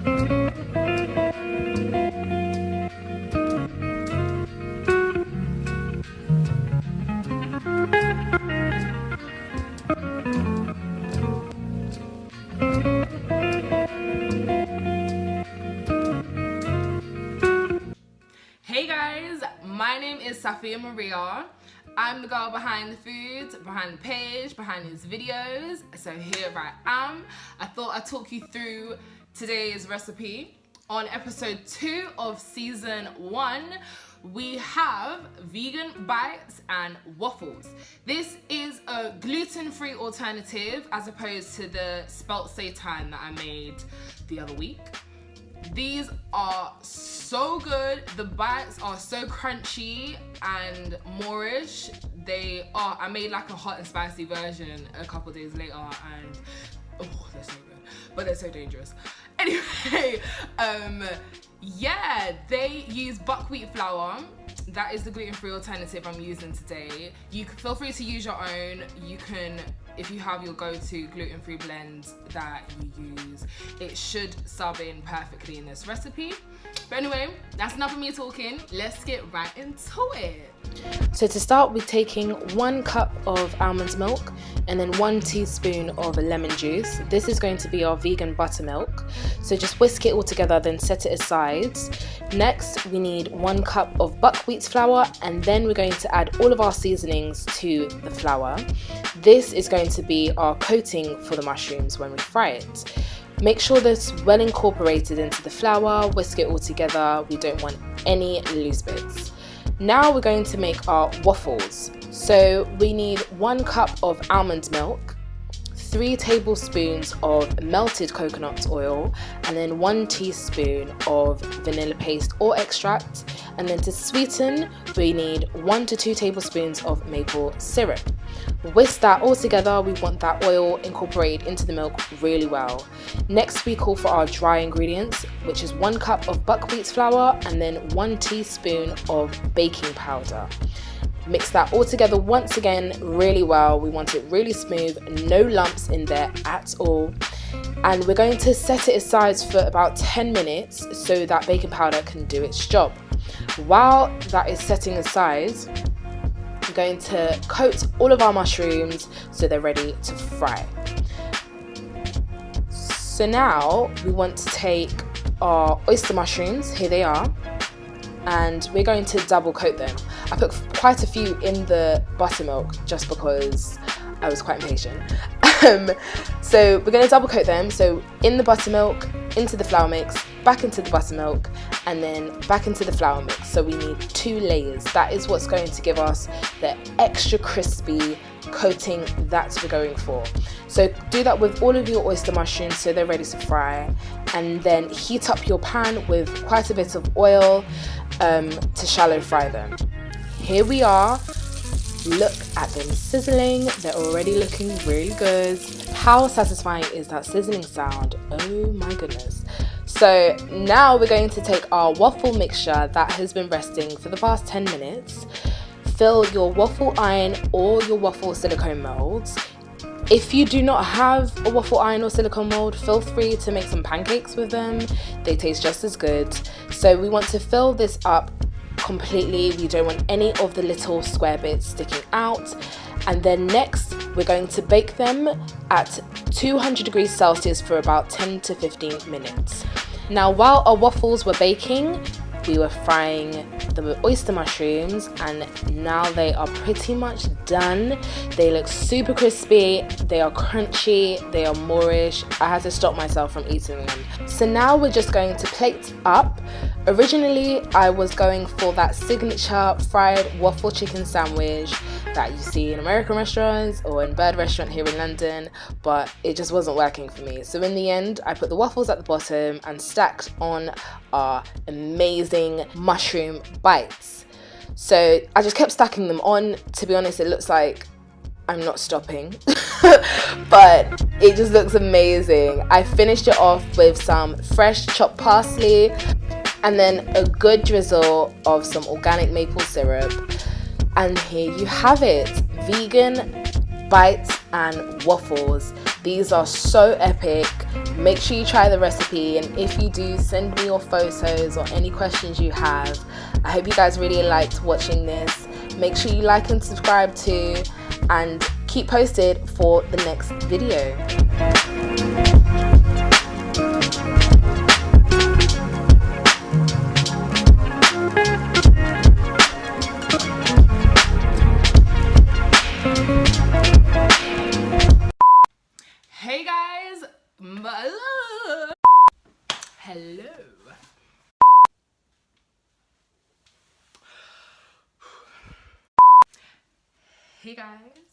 Hey guys, my name is Safia Maria. I'm the girl behind the food, behind the page, behind these videos. So here I am. I thought I'd talk you through today's recipe. On episode 2 of season 1, we have vegan bites and waffles. This is a gluten-free alternative as opposed to the spelt seitan that I made the other week. These are so good. The bites are so crunchy and moorish. They are, I made like a hot and spicy version a couple days later and oh, they're so good, but they're so dangerous. Anyway, yeah, they use buckwheat flour. That is the gluten-free alternative I'm using today. You can feel free to use your own. You can, if you have your go-to gluten-free blend that you use, it should sub in perfectly in this recipe. But anyway, that's enough of me talking. Let's get right into it. So to start, we're taking 1 cup of almond milk and then 1 teaspoon of lemon juice. This is going to be our vegan buttermilk. So just whisk it all together, then set it aside. Next, we need 1 cup of buckwheat flour, and then we're going to add all of our seasonings to the flour. This is going to be our coating for the mushrooms when we fry it. Make sure that's well incorporated into the flour, whisk it all together. We don't want any loose bits. Now we're going to make our waffles. So we need 1 cup of almond milk, 3 tablespoons of melted coconut oil, and then 1 teaspoon of vanilla paste or extract. And then to sweeten, we need 1 to 2 tablespoons of maple syrup. Whisk that all together. We want that oil incorporated into the milk really well. Next, we call for our dry ingredients, which is 1 cup of buckwheat flour and then 1 teaspoon of baking powder. Mix that all together once again really well. We want it really smooth, no lumps in there at all. And we're going to set it aside for about 10 minutes so that baking powder can do its job. While that is setting aside, we're going to coat all of our mushrooms so they're ready to fry. So now we want to take our oyster mushrooms, here they are, and we're going to double coat them. I put quite a few in the buttermilk just because I was quite impatient. So we're going to double coat them, so in the buttermilk, into the flour mix, back into the buttermilk, and then back into the flour mix. So we need 2 layers. That is what's going to give us the extra crispy coating that we're going for. So do that with all of your oyster mushrooms so they're ready to fry, and then heat up your pan with quite a bit of oil to shallow fry them. Here we are. Look at them sizzling. They're already looking really good. How satisfying is that sizzling sound? Oh my goodness. So now we're going to take our waffle mixture that has been resting for the past 10 minutes. Fill your waffle iron or your waffle silicone molds. If you do not have a waffle iron or silicone mold, feel free to make some pancakes with them. They taste just as good. So we want to fill this up completely. We don't want any of the little square bits sticking out. And then next, we're going to bake them at 200 degrees Celsius for about 10 to 15 minutes. Now, while our waffles were baking, we were frying the oyster mushrooms, and now they are pretty much done. They look super crispy, they are crunchy, they are moorish. I had to stop myself from eating them. So now we're just going to plate up. Originally, I was going for that signature fried waffle chicken sandwich that you see in American restaurants or in Bird Restaurant here in London, but it just wasn't working for me. So in the end, I put the waffles at the bottom and stacked on our amazing mushroom bites. So I just kept stacking them on. To be honest, it looks like I'm not stopping, but it just looks amazing. I finished it off with some fresh chopped parsley and then a good drizzle of some organic maple syrup. And here you have it, vegan bites and waffles. These are so epic. Make sure you try the recipe, and if you do, send me your photos or any questions you have. I hope you guys really liked watching this. Make sure you like and subscribe too, and keep posted for the next video. Hey guys, hello. Hey guys,